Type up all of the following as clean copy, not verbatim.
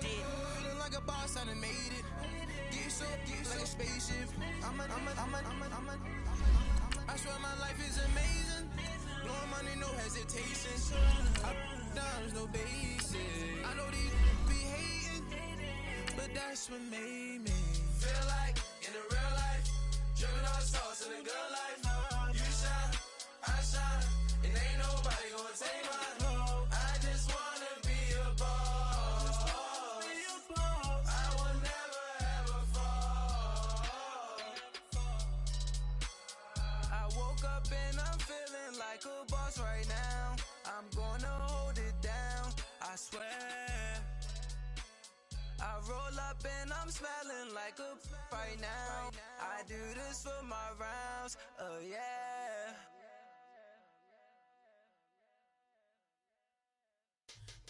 Feeling like a boss, I done made it. Get so like a spaceship. I swear my life is amazing. Blowing money, no hesitation. Dollars, no basic. I know these be hating, but that's what made me feel like in the real life. Driven all the sauce in the good life. You shine, I shine, and ain't nobody gonna take mine. I just wanna be a boss. I will never ever fall. I woke up and I'm feeling like a boss right now. I'm gonna hold it down, I swear. I roll up and I'm smelling like a right now. I do this for my rounds, oh yeah.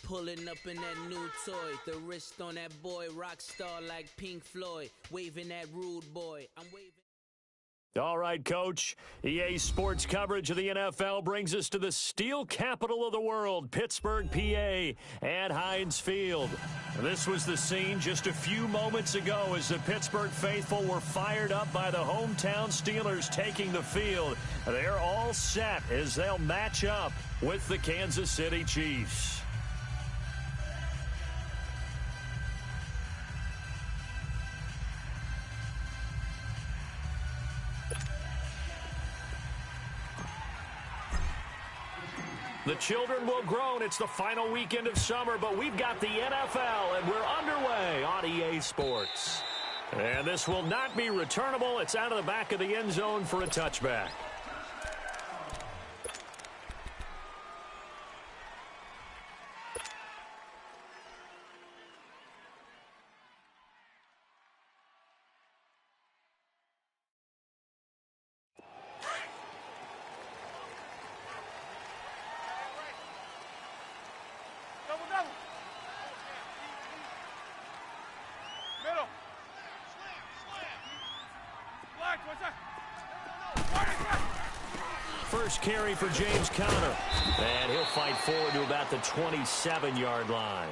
Pulling up in that new toy, the wrist on that boy, rock star like Pink Floyd, waving that rude boy. I'm waving. All right, Coach. EA Sports coverage of the NFL brings us to the steel capital of the world, Pittsburgh, PA, at Heinz Field. This was the scene just a few moments ago as the Pittsburgh faithful were fired up by the hometown Steelers taking the field. They're all set as they'll match up with the Kansas City Chiefs. The children will groan. It's the final weekend of summer, but we've got the NFL, and we're underway on EA Sports. And this will not be returnable. It's out of the back of the end zone for a touchback. First carry for James Conner. And he'll fight forward to about the 27-yard line.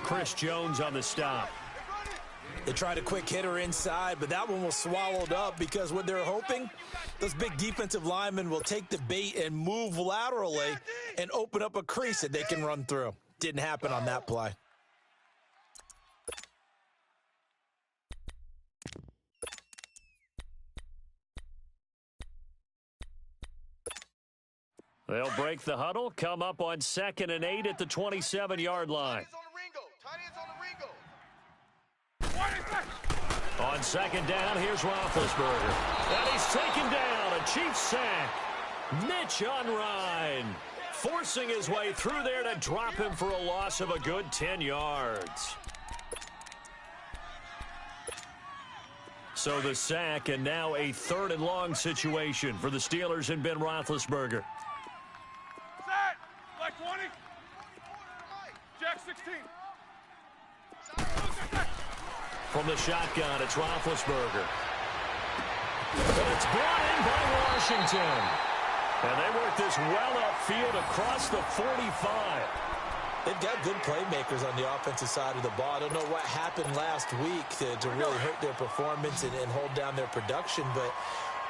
Chris Jones on the stop. They tried a quick hitter inside, but that one was swallowed up because what they're hoping, those big defensive linemen will take the bait and move laterally and open up a crease that they can run through. Didn't happen on that play. They'll break the huddle, come up on 2nd and 8 at the 27-yard line. On 2nd down, here's Roethlisberger. And he's taken down, a Chiefs sack. Mitch Unrein forcing his way through there to drop him for a loss of a good 10 yards. So the sack, and now a 3rd and long situation for the Steelers and Ben Roethlisberger. Like 20. Jack 16. From the shotgun, it's Roethlisberger. And it's brought in by Washington. And they work this well upfield across the 45. They've got good playmakers on the offensive side of the ball. I don't know what happened last week to really hurt their performance and hold down their production, but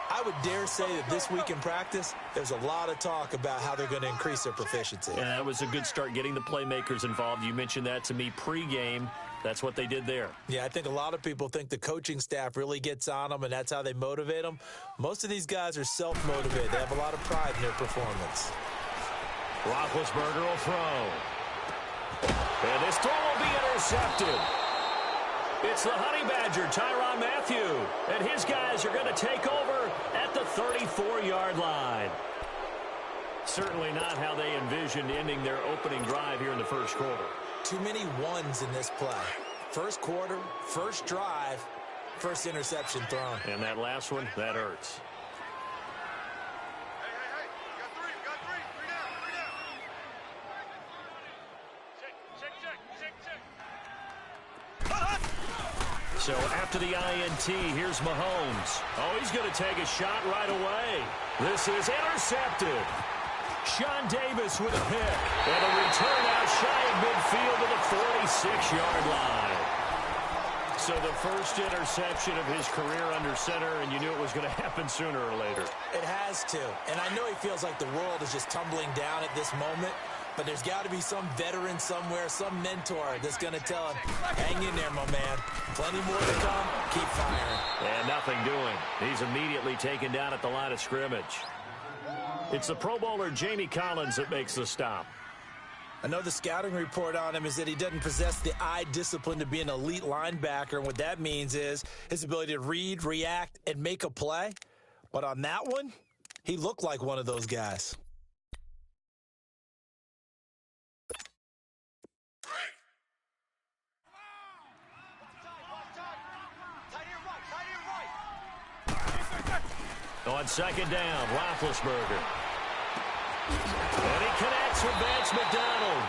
I would dare say that this week in practice, there's a lot of talk about how they're going to increase their proficiency. Yeah, that was a good start getting the playmakers involved. You mentioned that to me pregame. That's what they did there. Yeah, I think a lot of people think the coaching staff really gets on them, and that's how they motivate them. Most of these guys are self-motivated. They have a lot of pride in their performance. Roethlisberger will throw. And this throw will be intercepted. It's the Honey Badger, Tyrann Mathieu, and his guys are going to take over at the 34-yard line. Certainly not how they envisioned ending their opening drive here in the first quarter. Too many ones in this play. First quarter, first drive, first interception thrown. And that last one, that hurts. Hey. You got three. Three down. Check. So after the INT, here's Mahomes. Oh, he's going to take a shot right away. This is intercepted. Sean Davis with a pick. And a return out shy of midfield. 6-yard line. So the first interception of his career under center, and you knew it was going to happen sooner or later. It has to. And I know he feels like the world is just tumbling down at this moment, but there's got to be some veteran somewhere, some mentor that's going to tell him, hang in there, my man. Plenty more to come. Keep firing. And nothing doing. He's immediately taken down at the line of scrimmage. It's the Pro Bowler Jamie Collins that makes the stop. I know the scouting report on him is that he doesn't possess the eye discipline to be an elite linebacker, and what that means is his ability to read, react, and make a play. But on that one, he looked like one of those guys. On second down, Roethlisberger. And he connects with Vance McDonald.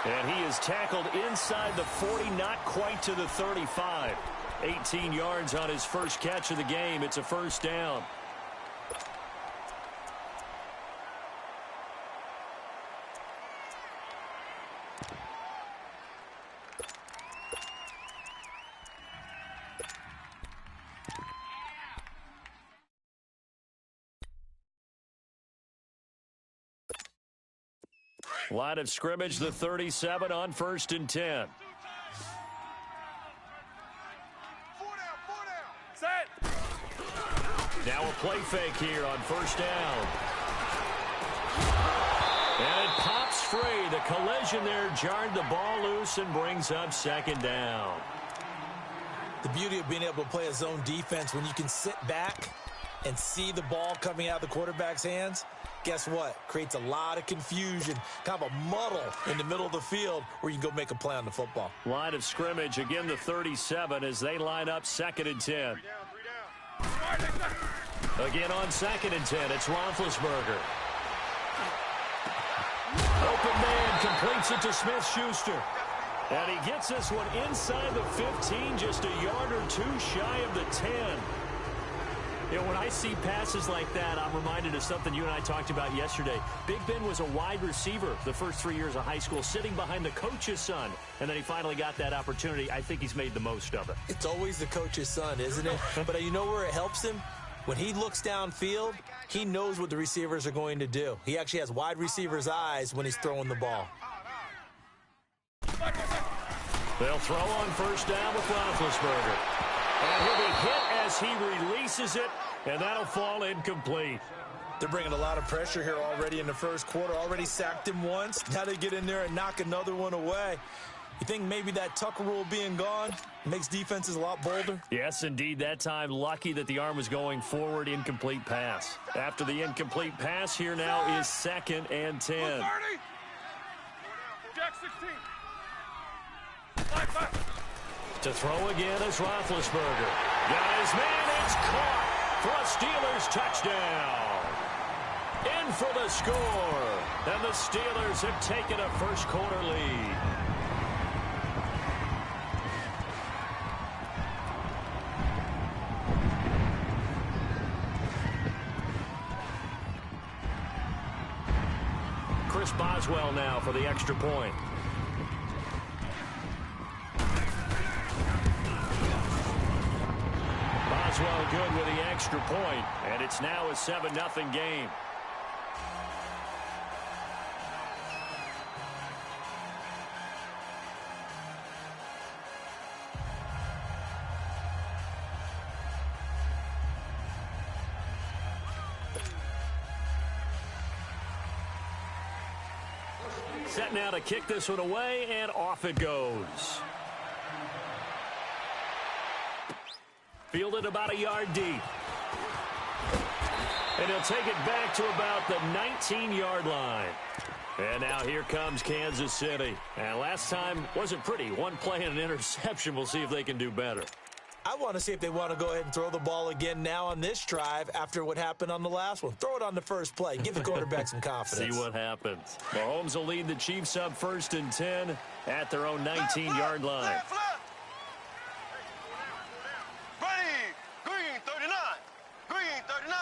And he is tackled inside the 40, not quite to the 35. 18 yards on his first catch of the game. It's a first down. Line of scrimmage, the 37 on 1st and 10. 4 down. Set. Now a play fake here on 1st down. And it pops free. The collision there jarred the ball loose and brings up 2nd down. The beauty of being able to play a zone defense when you can sit back and see the ball coming out of the quarterback's hands, guess what? Creates a lot of confusion, kind of a muddle in the middle of the field where you can go make a play on the football. Line of scrimmage, again the 37 as they line up 2nd and 10. 3 down. Again on 2nd and 10, it's Roethlisberger. Open man completes it to Smith-Schuster. And he gets this one inside the 15, just a yard or two shy of the 10. You know, when I see passes like that, I'm reminded of something you and I talked about yesterday. Big Ben was a wide receiver the first 3 years of high school, sitting behind the coach's son, and then he finally got that opportunity. I think he's made the most of it. It's always the coach's son, isn't it? But you know where it helps him? When he looks downfield, he knows what the receivers are going to do. He actually has wide receivers' eyes when he's throwing the ball. They'll throw on 1st down with Roethlisberger. And he'll be hit as he releases it, and that'll fall incomplete. They're bringing a lot of pressure here already in the first quarter. Already sacked him once. Now they get in there and knock another one away. You think maybe that Tucker rule being gone makes defenses a lot bolder? Yes, indeed. That time, lucky that the arm was going forward. Incomplete pass. After the incomplete pass, here now is 2nd and 10. 30. Jack 16. 5. To throw again is Roethlisberger. Got his man. It's caught for a Steelers touchdown. In for the score. And the Steelers have taken a first quarter lead. Chris Boswell now for the extra point. Boswell good with the extra point, and it's now a 7-0 game. Set now to kick this one away, and off it goes. Fielded about a yard deep. And he'll take it back to about the 19-yard line. And now here comes Kansas City. And last time wasn't pretty. One play and an interception. We'll see if they can do better. I want to see if they want to go ahead and throw the ball again now on this drive after what happened on the last one. Throw it on the first play. Give the quarterback some confidence. See what happens. Mahomes will lead the Chiefs up 1st and 10 at their own 19-yard line. Green 39. Green 39.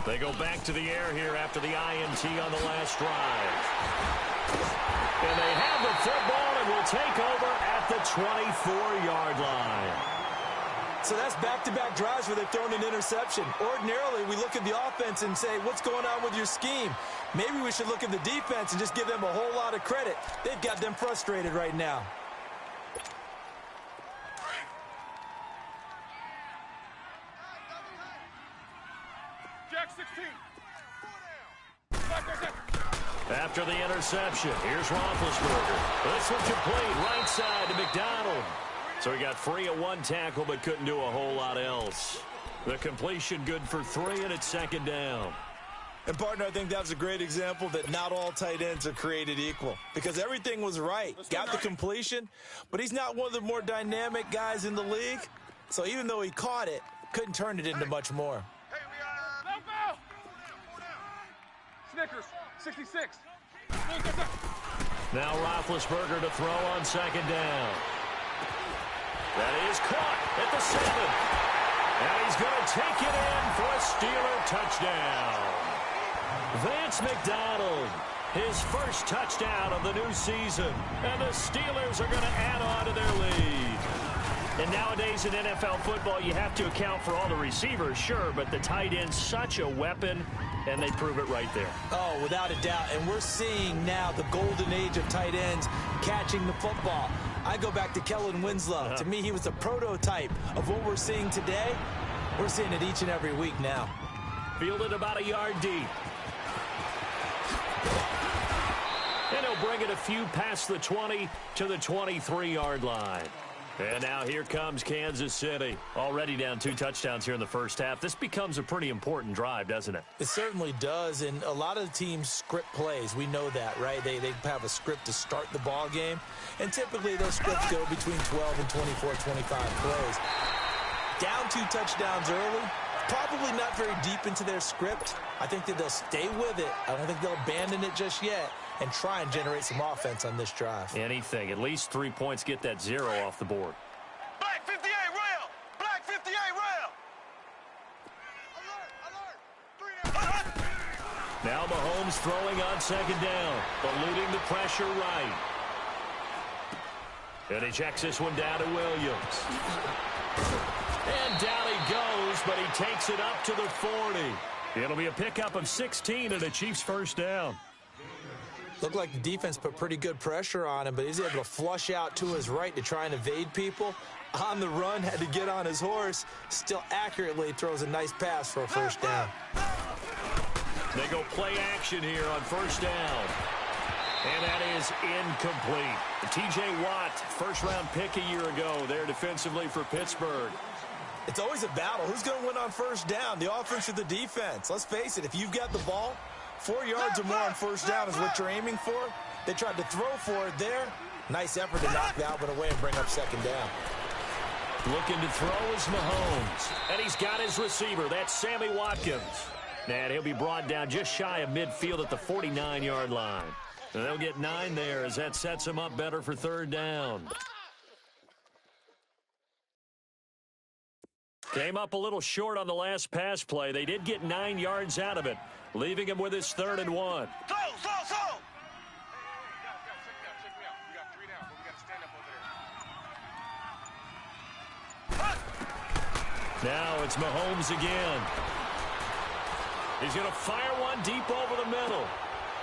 They go back to the air here after the INT on the last drive. And they have the football and will take over at the 24-yard line. So that's back-to-back drives where they've thrown an interception. Ordinarily, we look at the offense and say, what's going on with your scheme? Maybe we should look at the defense and just give them a whole lot of credit. They've got them frustrated right now. Jack 16. After the interception, here's Roethlisberger. This one complete, right side to McDonald. So he got free at one tackle but couldn't do a whole lot else. The completion good for 3, and it's second down. And, partner, I think that was a great example that not all tight ends are created equal because everything was right. Got the completion, but he's not one of the more dynamic guys in the league. So even though he caught it, couldn't turn it into much more. Hey, we are. Snickers, 66. Now Roethlisberger to throw on second down. That is caught at the 7. And he's going to take it in for a Steeler touchdown. Vance McDonald, his first touchdown of the new season. And the Steelers are going to add on to their lead. And nowadays in NFL football, you have to account for all the receivers, sure, but the tight end's such a weapon, and they prove it right there. Oh, without a doubt. And we're seeing now the golden age of tight ends catching the football. I go back to Kellen Winslow. To me, he was a prototype of what we're seeing today. We're seeing it each and every week now. Fielded about a yard deep. And he'll bring it a few past the 20 to the 23-yard line. And now here comes Kansas City. Already down 2 touchdowns here in the first half. This becomes a pretty important drive, doesn't it? It certainly does, and a lot of the teams script plays. We know that, right? They have a script to start the ball game, and typically those scripts go between 12 and 24, 25 plays. Down 2 touchdowns early, probably not very deep into their script. I think that they'll stay with it. I don't think they'll abandon it just yet and try and generate some offense on this drive. Anything. At least 3 points, get that 0 off the board. Black 58 rail. Black 58 rail. Alert, alert. 3 down. Now Mahomes throwing on second down, eluding the pressure right. And he checks this one down to Williams. And down he goes, but he takes it up to the 40. It'll be a pickup of 16 and a Chiefs first down. Looked like the defense put pretty good pressure on him, but he's able to flush out to his right to try and evade people. On the run, had to get on his horse. Still accurately throws a nice pass for a first down. They go play action here on first down. And that is incomplete. T.J. Watt, first-round pick a year ago there defensively for Pittsburgh. It's always a battle. Who's going to win on first down, the offense or the defense? Let's face it, if you've got the ball, 4 yards or more on first down is what you're aiming for. They tried to throw for it there. Nice effort to knock that one away and bring up second down. Looking to throw is Mahomes. And he's got his receiver. That's Sammy Watkins. And he'll be brought down just shy of midfield at the 49-yard line. And they'll get 9 there as that sets him up better for third down. Came up a little short on the last pass play. They did get 9 yards out of it, leaving him with his 3rd and 1. Slow. Check me out. We got 3 down, but we got to stand up over there. Now it's Mahomes again. He's going to fire one deep over the middle.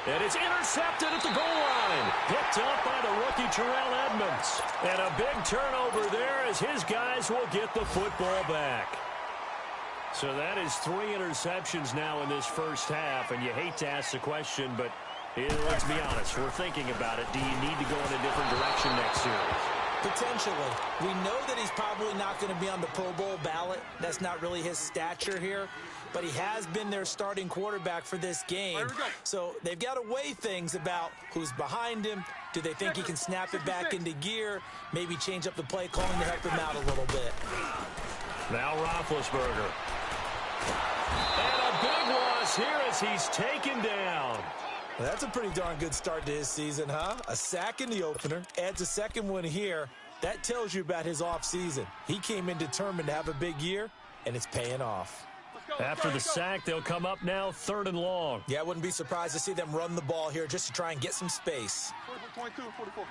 And it's intercepted at the goal line. Picked up by the rookie Terrell Edmonds. And a big turnover there as his guys will get the football back. So that is 3 interceptions now in this first half. And you hate to ask the question, but let's be honest. We're thinking about it. Do you need to go in a different direction next series? Potentially. We know that he's probably not going to be on the Pro Bowl ballot. That's not really his stature here. But he has been their starting quarterback for this game. So they've got to weigh things about who's behind him. Do they think he can snap it back into gear? Maybe change up the play calling to help him out a little bit. Now Roethlisberger. And a big loss here as he's taken down. Well, that's a pretty darn good start to his season, huh? A sack in the opener, adds a second one here. That tells you about his offseason. He came in determined to have a big year, and it's paying off. Let's go. After the sack, they'll come up now 3rd and long. Yeah, I wouldn't be surprised to see them run the ball here just to try and get some space. 44.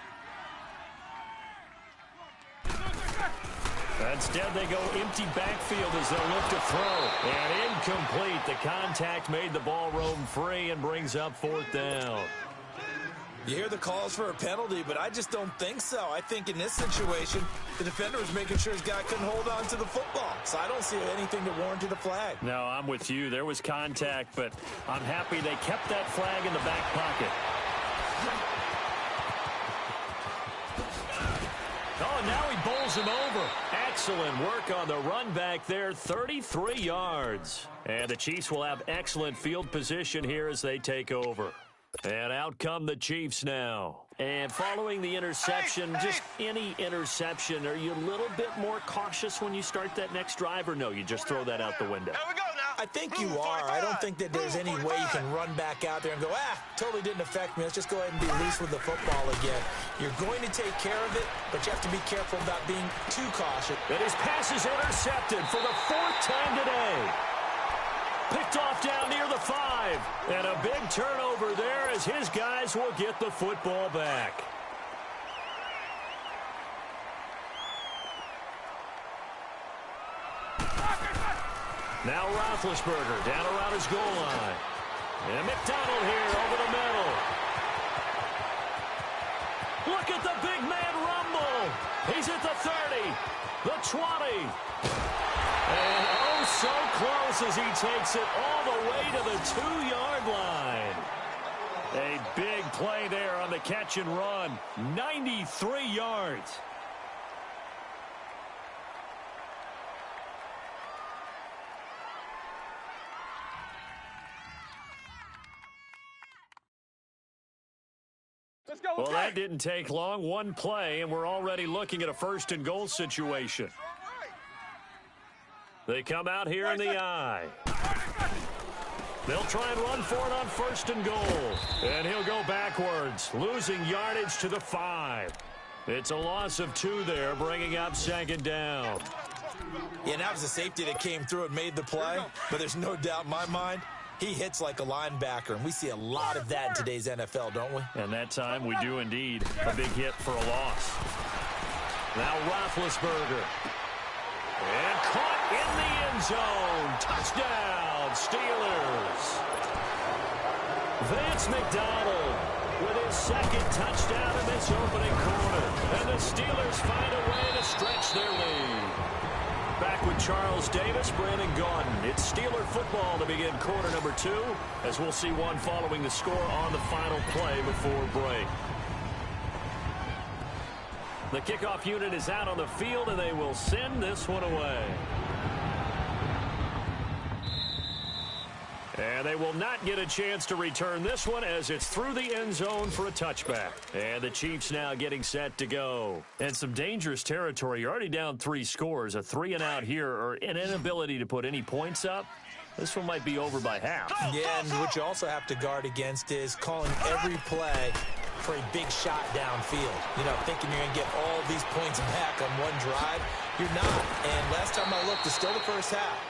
Instead, they go empty backfield as they'll look to throw. And incomplete. The contact made the ball roam free and brings up 4th down. You hear the calls for a penalty, but I just don't think so. I think in this situation, the defender was making sure his guy couldn't hold on to the football. So I don't see anything to warrant a flag. No, I'm with you. There was contact, but I'm happy they kept that flag in the back pocket. Oh, now he bowls him over. Excellent work on the run back there, 33 yards. And the Chiefs will have excellent field position here as they take over. And out come the Chiefs now. And following the interception, just any interception, are you a little bit more cautious when you start that next drive, or no, you just throw that out the window? Here we go now. I think you are. I don't think that there's any way you can run back out there and go, totally didn't affect me. Let's just go ahead and be loose with the football again. You're going to take care of it, but you have to be careful about being too cautious. And his pass is intercepted for the 4th time today. Picked off down near the 5. And a big turnover there as his guys will get the football back. Now Roethlisberger down around his goal line. And McDonald here over the middle. Look at the big man rumble. He's at the 30, the 20. And oh, so close as he takes it all the way to the 2-yard line. A big play there on the catch and run. 93 yards. Let's go. Well, that didn't take long. One play, and we're already looking at a 1st and goal situation. They come out here in the eye. They'll try and run for it on 1st and goal. And he'll go backwards, losing yardage to the 5. It's a loss of 2 there, bringing up 2nd down. Yeah, that was a safety that came through and made the play. But there's no doubt in my mind, he hits like a linebacker. And we see a lot of that in today's NFL, don't we? And that time we do indeed. A big hit for a loss. Now Roethlisberger. And caught in the end zone. Touchdown, Steelers. Vance McDonald with his 2nd touchdown in this opening quarter. And the Steelers find a way to stretch their lead. Back with Charles Davis, Brandon Gaudin. It's Steeler football to begin quarter number 2, as we'll see one following the score on the final play before break. The kickoff unit is out on the field, and they will send this one away. And they will not get a chance to return this one as it's through the end zone for a touchback. And the Chiefs now getting set to go. And some dangerous territory. You're already down 3 scores. A 3-and-out here, or an inability to put any points up. This one might be over by half. Yeah, and what you also have to guard against is calling every play for a big shot downfield. You know, thinking you're going to get all these points back on one drive. You're not. And last time I looked, it's still the first half.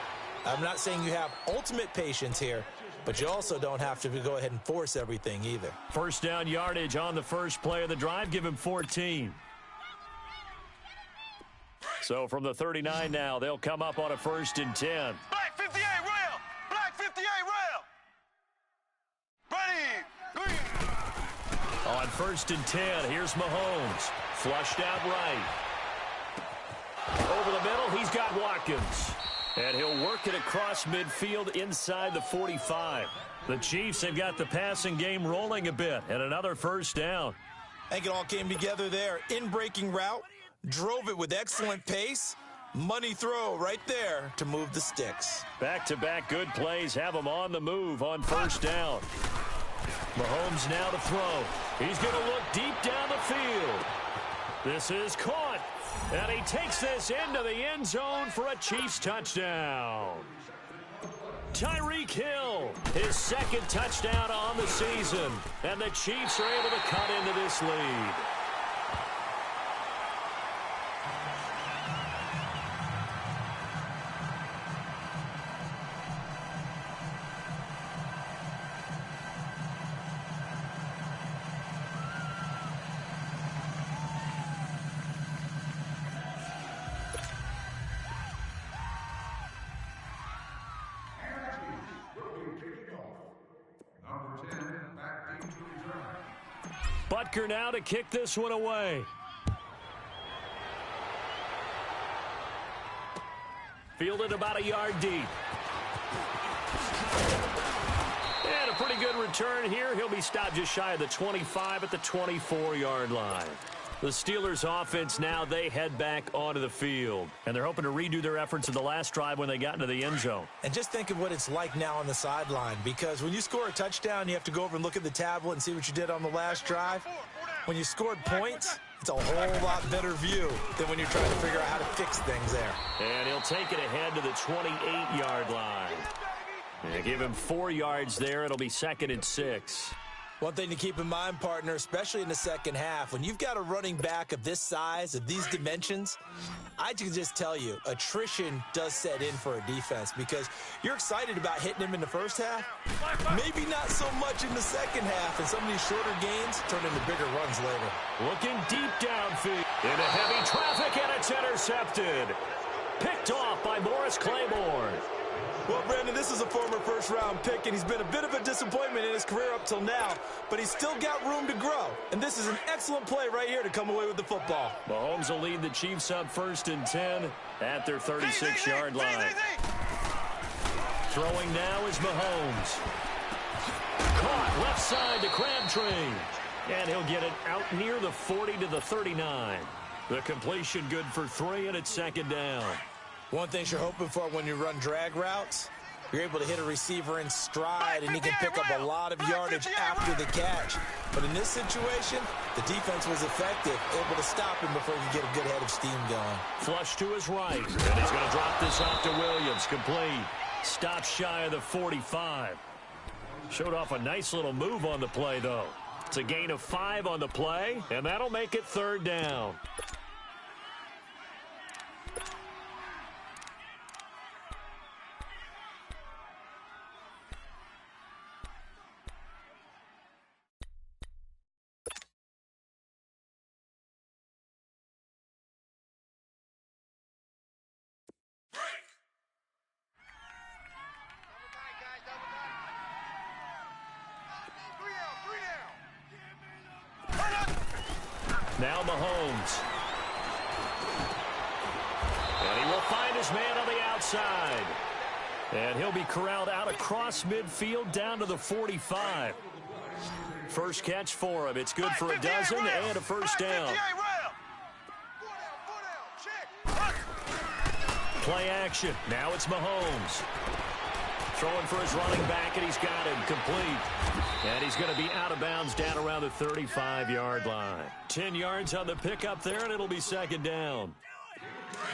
I'm not saying you have ultimate patience here, but you also don't have to go ahead and force everything either. 1st down yardage on the first play of the drive. Give him 14. So from the 39 now, they'll come up on a 1st and 10. Black 58 rail. Black 58 rail. Ready. Green. On 1st and 10, here's Mahomes. Flushed out right. Over the middle, he's got Watkins. And he'll work it across midfield inside the 45. The Chiefs have got the passing game rolling a bit, and another 1st down. I think it all came together there. In-breaking route, drove it with excellent pace. Money throw right there to move the sticks. Back-to-back good plays have them on the move on 1st down. Mahomes now to throw. He's going to look deep down the field. This is caught. And he takes this into the end zone for a Chiefs touchdown. Tyreek Hill, his 2nd touchdown on the season. And the Chiefs are able to cut into this lead. Butker now to kick this one away. Fielded about a yard deep. And a pretty good return here. He'll be stopped just shy of the 25 at the 24-yard line. The Steelers' offense now, they head back onto the field. And they're hoping to redo their efforts in the last drive when they got into the end zone. And just think of what it's like now on the sideline, because when you score a touchdown, you have to go over and look at the tablet and see what you did on the last drive. When you scored points, it's a whole lot better view than when you're trying to figure out how to fix things there. And he'll take it ahead to the 28-yard line. And give him 4 yards there. It'll be 2nd and 6. One thing to keep in mind, partner, especially in the second half, when you've got a running back of this size, of these dimensions, I can just tell you, attrition does set in for a defense because you're excited about hitting him in the first half, maybe not so much in the second half, and some of these shorter gains turn into bigger runs later. Looking deep downfield into heavy traffic, and it's intercepted. Picked off by Morris Claiborne. Well, Brandon, this is a former first-round pick, and he's been a bit of a disappointment in his career up till now, but he's still got room to grow, and this is an excellent play right here to come away with the football. Mahomes will lead the Chiefs up 1st and 10 at their 36-yard line. Throwing now is Mahomes. Caught left side to Crabtree, and he'll get it out near the 40 to the 39. The completion good for 3, and it's 2nd down. One thing you're hoping for when you run drag routes, you're able to hit a receiver in stride, and he can pick up a lot of yardage after the catch. But in this situation, the defense was effective, able to stop him before he could get a good head of steam going. Flush to his right, and he's going to drop this off to Williams. Complete. Stop shy of the 45. Showed off a nice little move on the play, though. It's a gain of 5 on the play, and that'll make it 3rd down. Now Mahomes. And he will find his man on the outside. And he'll be corralled out across midfield down to the 45. First catch for him. It's good for a dozen and a 1st down. Play action. Now it's Mahomes. Throwing for his running back, and he's got him complete. And he's going to be out of bounds down around the 35-yard line. 10 yards on the pickup there, and it'll be 2nd down.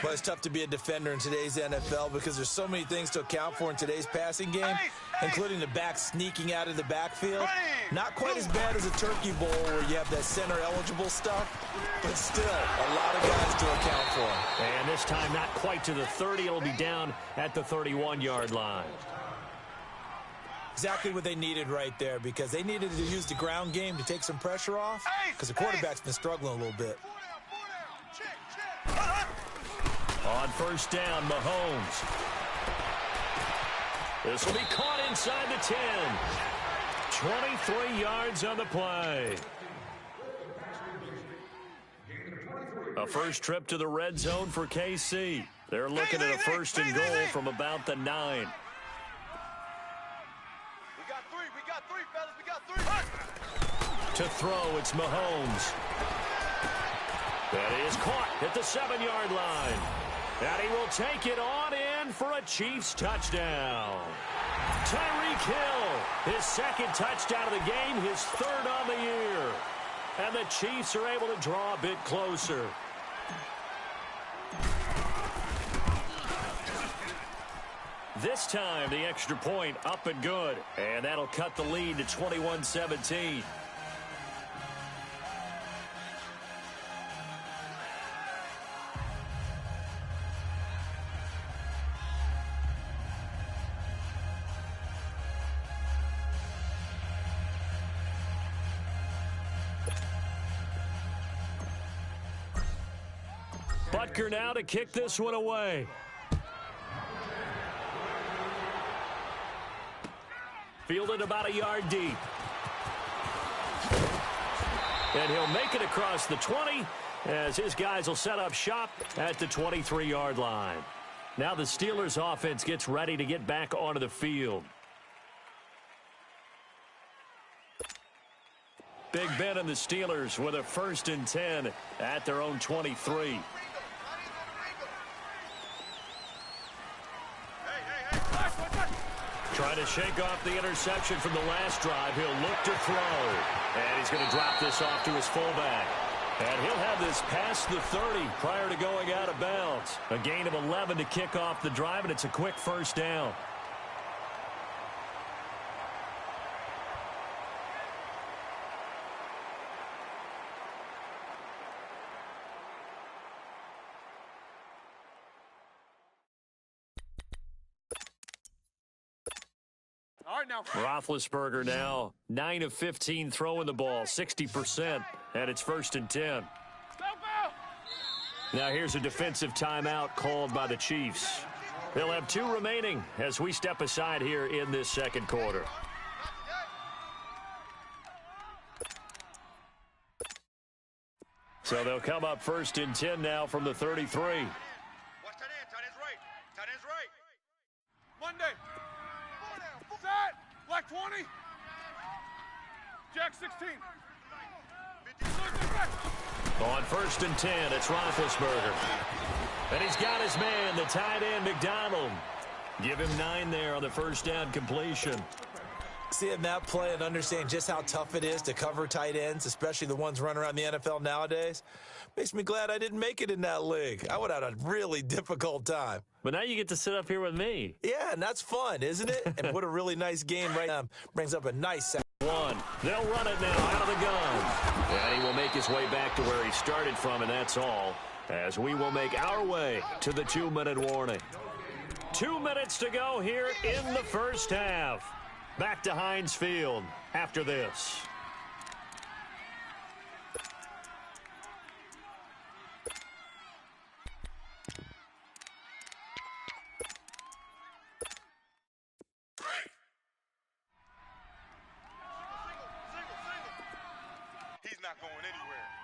Well, it's tough to be a defender in today's NFL because there's so many things to account for in today's passing game, including the back sneaking out of the backfield. Not quite as bad as a turkey bowl where you have that center-eligible stuff, but still a lot of guys to account for. And this time not quite to the 30. It'll be down at the 31-yard line. Exactly what they needed right there, because they needed to use the ground game to take some pressure off because the quarterback's been struggling a little bit. On 1st down, Mahomes. This will be caught inside the 10. 23 yards on the play. A first trip to the red zone for KC. They're looking at a 1st and goal from about the 9. To throw, it's Mahomes. That is caught at the 7-yard line. And he will take it on in for a Chiefs touchdown. Tyreek Hill, his 2nd touchdown of the game, his 3rd on the year. And the Chiefs are able to draw a bit closer. This time, the extra point up and good. And that'll cut the lead to 21-17. Butker now to kick this one away. Fielded about a yard deep. And he'll make it across the 20 as his guys will set up shop at the 23-yard line. Now the Steelers offense gets ready to get back onto the field. Big Ben and the Steelers with a 1st and 10 at their own 23. Trying to shake off the interception from the last drive. He'll look to throw. And he's going to drop this off to his fullback. And he'll have this past the 30 prior to going out of bounds. A gain of 11 to kick off the drive, and it's a quick 1st down. Roethlisberger now 9 of 15 throwing the ball, 60%, and it's 1st and 10. Now here's a defensive timeout called by the Chiefs. They'll have 2 remaining as we step aside here in this 2nd quarter. So they'll come up 1st and 10 now from the 33. Watch tight end right. Tight end's right. Monday. Set. Black 20. Jack 16. On 1st and 10, it's Roethlisberger. And he's got his man, the tight end, McDonald. Give him 9 there on the 1st down completion. Seeing that play and understanding just how tough it is to cover tight ends, especially the ones running around the NFL nowadays, makes me glad I didn't make it in that league. I would have had a really difficult time. But now you get to sit up here with me. Yeah, and that's fun, isn't it? And what a really nice game right now. Brings up a nice sack. They'll run it now out of the gun. And he will make his way back to where he started from, and that's all, as we will make our way to the 2-minute warning. 2 minutes to go here in the 1st half. Back to Heinz Field after this. He's not going anywhere.